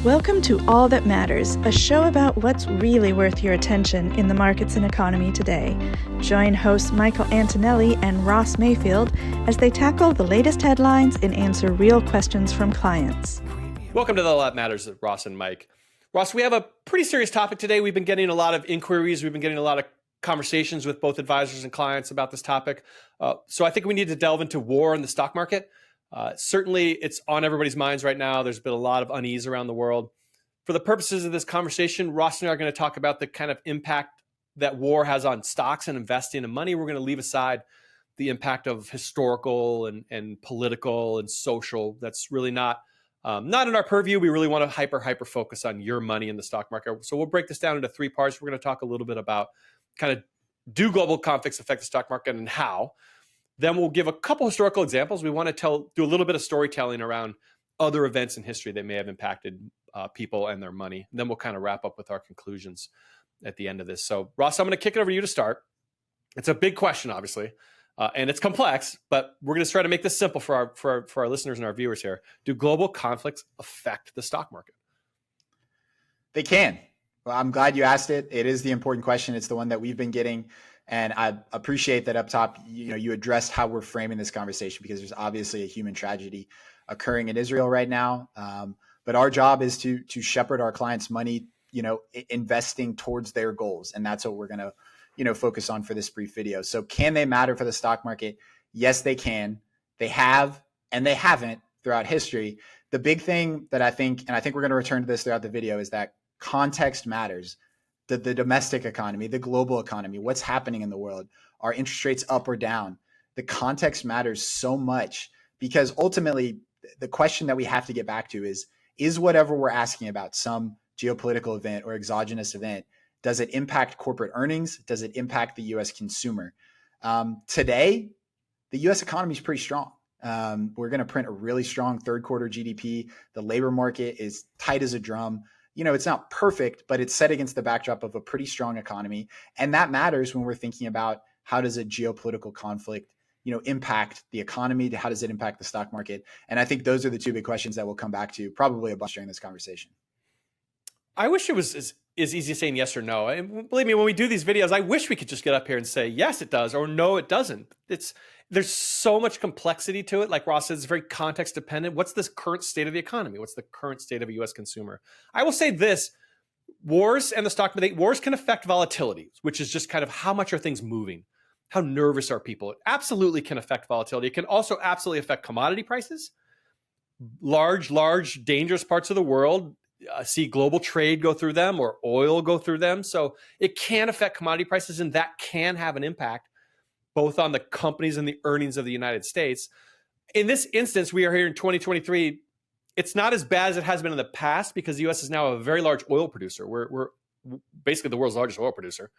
Welcome to All That Matters, a show about what's really worth your attention in the markets and economy today. Join hosts Michael Antonelli and Ross Mayfield as they tackle the latest headlines and answer real questions from clients. Welcome to the All That Matters with Ross and Mike. Ross, we have a pretty serious topic today. We've been getting a lot of inquiries. We've been getting a lot of conversations with both advisors and clients about this topic. So I think we need to delve into war in the stock market. Certainly, it's on everybody's minds right now. There's been a lot of unease around the world. For the purposes of this conversation, Ross and I are going to talk about the kind of impact that war has on stocks and investing and money. We're going to leave aside the impact of historical and political and social. That's really not in our purview. We really want to hyper focus on your money in the stock market. So we'll break this down into three parts. We're going to talk a little bit about kind of do global conflicts affect the stock market and how. Then we'll give a couple historical examples. We want to do a little bit of storytelling around other events in history that may have impacted people and their money. And then we'll kind of wrap up with our conclusions at the end of this. So Ross, I'm going to kick it over to you to start. It's a big question, obviously, and it's complex, but we're going to try to make this simple for our listeners and our viewers here. Do global conflicts affect the stock market? They can. Well, I'm glad you asked it. It is the important question. It's the one that we've been getting. And I appreciate that up top, you addressed how we're framing this conversation, because there's obviously a human tragedy occurring in Israel right now. But our job is to shepherd our clients' money, investing towards their goals. And that's what we're going to, focus on for this brief video. So can they matter for the stock market? Yes, they can. They have, and they haven't throughout history. The big thing that I think we're going to return to this throughout the video, is that context matters. The domestic economy, the global economy, what's happening in the world, are interest rates up or down? The context matters so much, because ultimately the question that we have to get back to is whatever we're asking about, some geopolitical event or exogenous event, does it impact corporate earnings? Does it impact the U.S. consumer? Today, the U.S. economy is pretty strong. We're going to print a really strong third quarter GDP. The labor market is tight as a drum. It's not perfect, but it's set against the backdrop of a pretty strong economy. And that matters when we're thinking about how does a geopolitical conflict, impact the economy? How does it impact the stock market? And I think those are the two big questions that we'll come back to probably a bunch during this conversation. I wish it was as easy as saying yes or no. And believe me, when we do these videos, I wish we could just get up here and say, yes, it does, or no, it doesn't. There's so much complexity to it. Like Ross says, it's very context dependent. What's the current state of the economy? What's the current state of a U.S. consumer? I will say this: wars and the stock market, wars can affect volatility, which is just kind of how much are things moving? How nervous are people? It absolutely can affect volatility. It can also absolutely affect commodity prices. Large, dangerous parts of the world see global trade go through them, or oil go through them. So it can affect commodity prices, and that can have an impact both on the companies and the earnings of the United States. In this instance, we are here in 2023. It's not as bad as it has been in the past, because the U.S. is now a very large oil producer. We're basically the world's largest oil producer.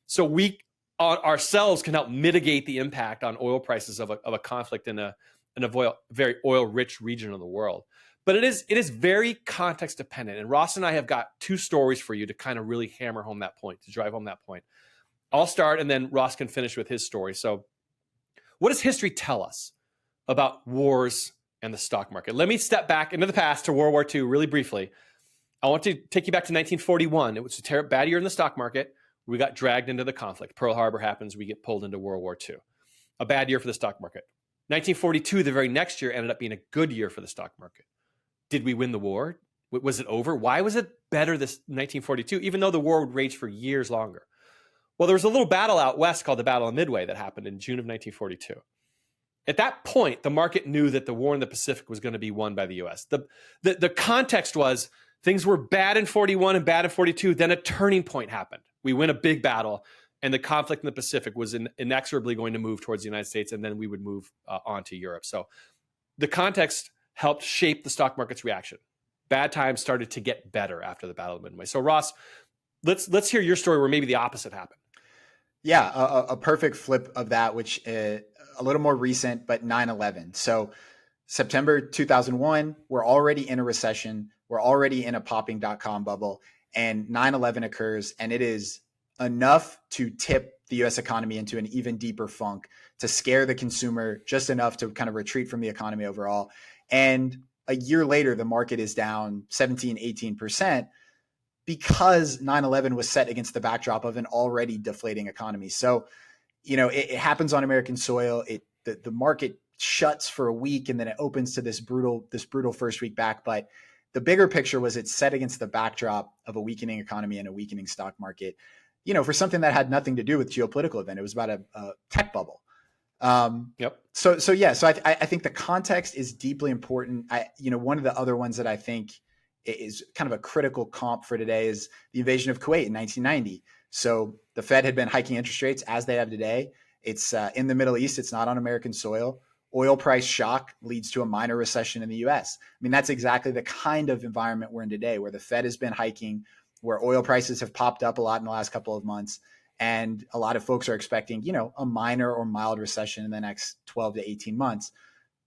So we ourselves can help mitigate the impact on oil prices of a conflict in a very oil-rich region of the world. But it is very context dependent. And Ross and I have got two stories for you to kind of really hammer home that point, to drive home that point. I'll start, and then Ross can finish with his story. So what does history tell us about wars and the stock market? Let me step back into the past to World War II really briefly. I want to take you back to 1941. It was a bad year in the stock market. We got dragged into the conflict. Pearl Harbor happens. We get pulled into World War II. A bad year for the stock market. 1942, the very next year, ended up being a good year for the stock market. Did we win the war? Was it over? Why was it better this 1942, even though the war would rage for years longer? Well, there was a little battle out west called the Battle of Midway that happened in June of 1942. At that point, the market knew that the war in the Pacific was going to be won by the U.S. The context was things were bad in 41 and bad in 42. Then a turning point happened. We win a big battle, and the conflict in the Pacific was inexorably going to move towards the United States, and then we would move on to Europe. So the context helped shape the stock market's reaction. Bad times started to get better after the Battle of Midway. So Ross, let's hear your story where maybe the opposite happened. Yeah, a perfect flip of that, which a little more recent, but 9/11. So September 2001, we're already in a recession. We're already in a popping .com bubble, and 9/11 occurs, and it is enough to tip the U.S. economy into an even deeper funk, to scare the consumer just enough to kind of retreat from the economy overall. And a year later, the market is down 17, 18% because 9/11 was set against the backdrop of an already deflating economy. So, it happens on American soil. The market shuts for a week and then it opens to this brutal first week back. But the bigger picture was it's set against the backdrop of a weakening economy and a weakening stock market, for something that had nothing to do with geopolitical event. It was about a tech bubble. Yep. So I think the context is deeply important. One of the other ones that I think is kind of a critical comp for today is the invasion of Kuwait in 1990. So the Fed had been hiking interest rates as they have today. It's in the Middle East. It's not on American soil. Oil price shock leads to a minor recession in the US. I mean, that's exactly the kind of environment we're in today, where the Fed has been hiking, where oil prices have popped up a lot in the last couple of months. And a lot of folks are expecting, a minor or mild recession in the next 12 to 18 months.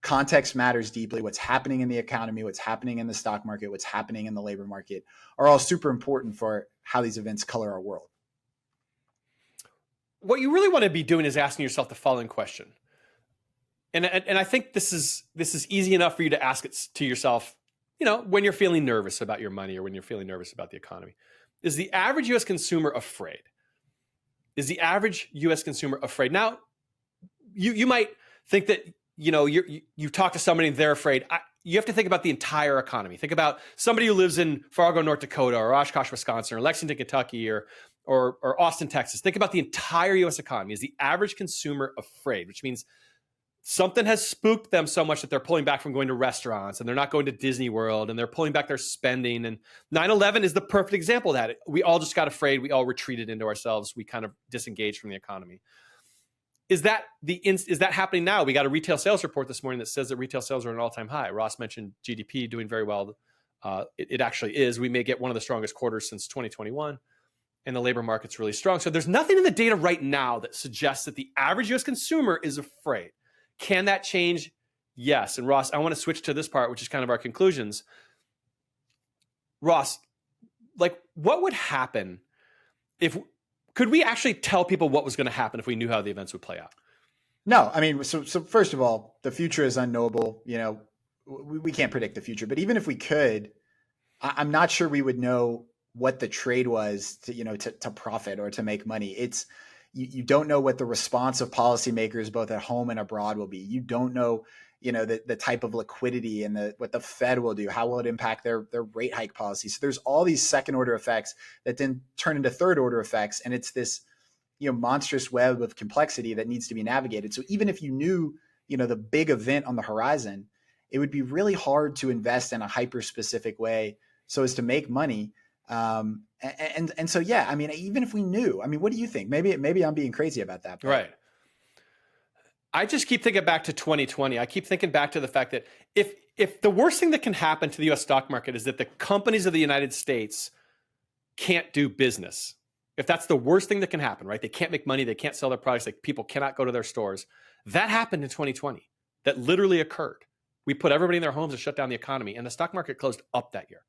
Context matters deeply. What's happening in the economy, what's happening in the stock market, what's happening in the labor market are all super important for how these events color our world. What you really want to be doing is asking yourself the following question. And I think this is easy enough for you to ask it to yourself, when you're feeling nervous about your money or when you're feeling nervous about the economy. Is the average US consumer afraid? Is the average US consumer afraid? Now, you might think that, you talk to somebody and they're afraid. You have to think about the entire economy. Think about somebody who lives in Fargo, North Dakota, or Oshkosh, Wisconsin, or Lexington, Kentucky, or Austin, Texas. Think about the entire US economy. Is the average consumer afraid? Which means something has spooked them so much that they're pulling back from going to restaurants and they're not going to Disney World and they're pulling back their spending. And 9/11 is the perfect example of that. We all just got afraid. We all retreated into ourselves. We kind of disengaged from the economy. Is that happening now? We got a retail sales report this morning that says that retail sales are at an all-time high. Ross mentioned GDP doing very well. It actually is. We may get one of the strongest quarters since 2021. And the labor market's really strong. So there's nothing in the data right now that suggests that the average US consumer is afraid. Can that change? Yes. And Ross, I want to switch to this part, which is kind of our conclusions. Ross, what would happen could we actually tell people what was going to happen if we knew how the events would play out? No, I mean, so first of all, the future is unknowable. We can't predict the future, but even if we could, I'm not sure we would know what the trade was to profit or to make money. You don't know what the response of policymakers both at home and abroad will be. You don't know, the type of liquidity and what the Fed will do. How will it impact their rate hike policy? So there's all these second order effects that then turn into third order effects. And it's this, monstrous web of complexity that needs to be navigated. So even if you knew, the big event on the horizon, it would be really hard to invest in a hyper specific way so as to make money. And so, yeah, I mean, even if we knew, I mean, what do you think? Maybe I'm being crazy about that. But. Right. I just keep thinking back to 2020. I keep thinking back to the fact that if the worst thing that can happen to the US stock market is that the companies of the United States can't do business, if that's the worst thing that can happen, right? They can't make money. They can't sell their products. People cannot go to their stores. That happened in 2020. That literally occurred. We put everybody in their homes and shut down the economy, and the stock market closed up that year.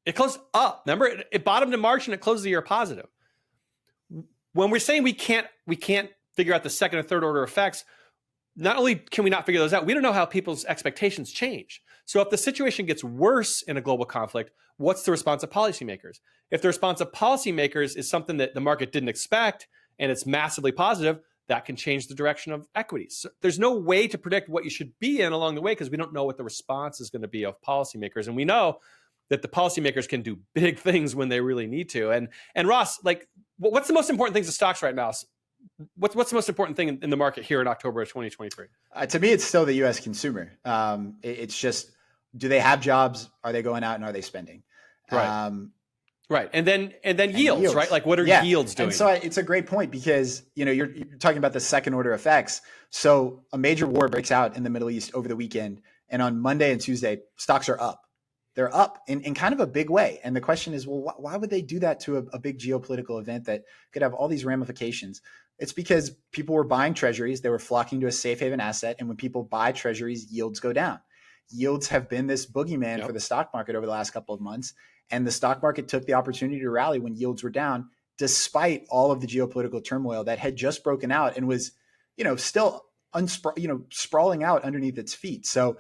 It closed up. Remember, it bottomed in March and it closed the year positive. When we're saying we can't figure out the second or third order effects, not only can we not figure those out, we don't know how people's expectations change. So if the situation gets worse in a global conflict, what's the response of policymakers? If the response of policymakers is something that the market didn't expect and it's massively positive, that can change the direction of equities. So there's no way to predict what you should be in along the way because we don't know what the response is going to be of policymakers. And we know that the policymakers can do big things when they really need to. And Ross, what's the most important things to stocks right now? What's the most important thing in the market here in October of 2023? To me, it's still the U.S. consumer. It's just, do they have jobs? Are they going out and are they spending? Right. Right. And then yields, right? What are yields doing? And so it's a great point because, you're talking about the second order effects. So a major war breaks out in the Middle East over the weekend. And on Monday and Tuesday, stocks are up. They're up in kind of a big way. And the question is, well, why would they do that to a big geopolitical event that could have all these ramifications? It's because people were buying treasuries. They were flocking to a safe haven asset. And when people buy treasuries, yields go down. Yields have been this boogeyman for the stock market over the last couple of months. And the stock market took the opportunity to rally when yields were down, despite all of the geopolitical turmoil that had just broken out and was, still sprawling out underneath its feet. So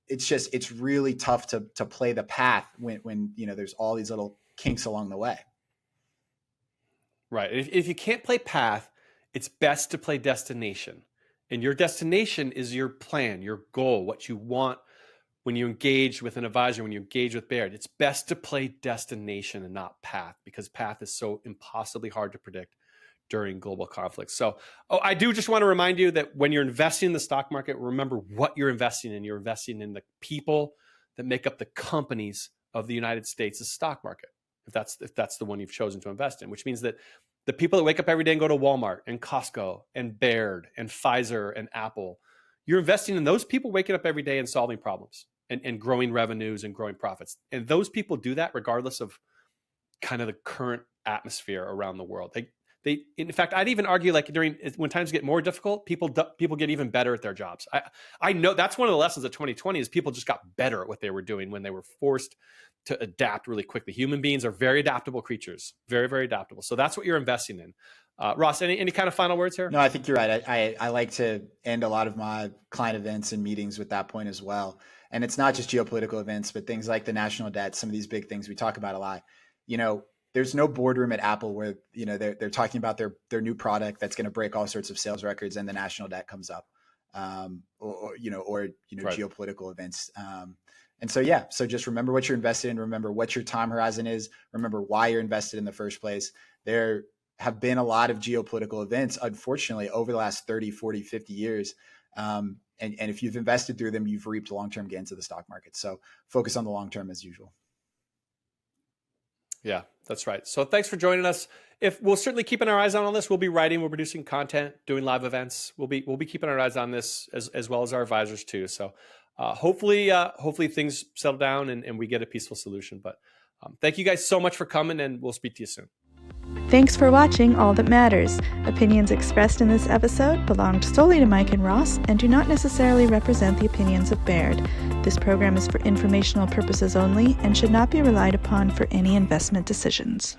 it's really tough to play the path when there's all these little kinks along the way. Right. If you can't play path, it's best to play destination. And your destination is your plan, your goal, what you want when you engage with an advisor, when you engage with Baird. It's best to play destination and not path, because path is so impossibly hard to predict during global conflicts. So I do just want to remind you that when you're investing in the stock market, remember what you're investing in. You're investing in the people that make up the companies of the United States' stock market, if that's the one you've chosen to invest in, which means that the people that wake up every day and go to Walmart and Costco and Baird and Pfizer and Apple, you're investing in those people waking up every day and solving problems and growing revenues and growing profits. And those people do that regardless of kind of the current atmosphere around the world. They, in fact, I'd even argue, like, when times get more difficult, people get even better at their jobs. I know that's one of the lessons of 2020 is people just got better at what they were doing when they were forced to adapt really quickly. Human beings are very adaptable creatures, very, very adaptable. So that's what you're investing in. Ross, any kind of final words here? No, I think you're right. I like to end a lot of my client events and meetings with that point as well. And it's not just geopolitical events, but things like the national debt, some of these big things we talk about a lot. There's no boardroom at Apple where they're talking about their new product that's going to break all sorts of sales records and the national debt comes up, or right. Geopolitical events. And so just remember what you're invested in. Remember what your time horizon is. Remember why you're invested in the first place. There have been a lot of geopolitical events, unfortunately, over the last 30, 40, 50 years. And if you've invested through them, you've reaped long-term gains of the stock market. So focus on the long-term as usual. Yeah, that's right. So thanks for joining us. We'll certainly keeping our eyes on all this. We'll be writing, we're producing content, doing live events. We'll be keeping our eyes on this as well as our advisors too. So hopefully things settle down and we get a peaceful solution. But thank you guys so much for coming, and we'll speak to you soon. Thanks for watching All That Matters. Opinions expressed in this episode belonged solely to Mike and Ross and do not necessarily represent the opinions of Baird. This program is for informational purposes only and should not be relied upon for any investment decisions.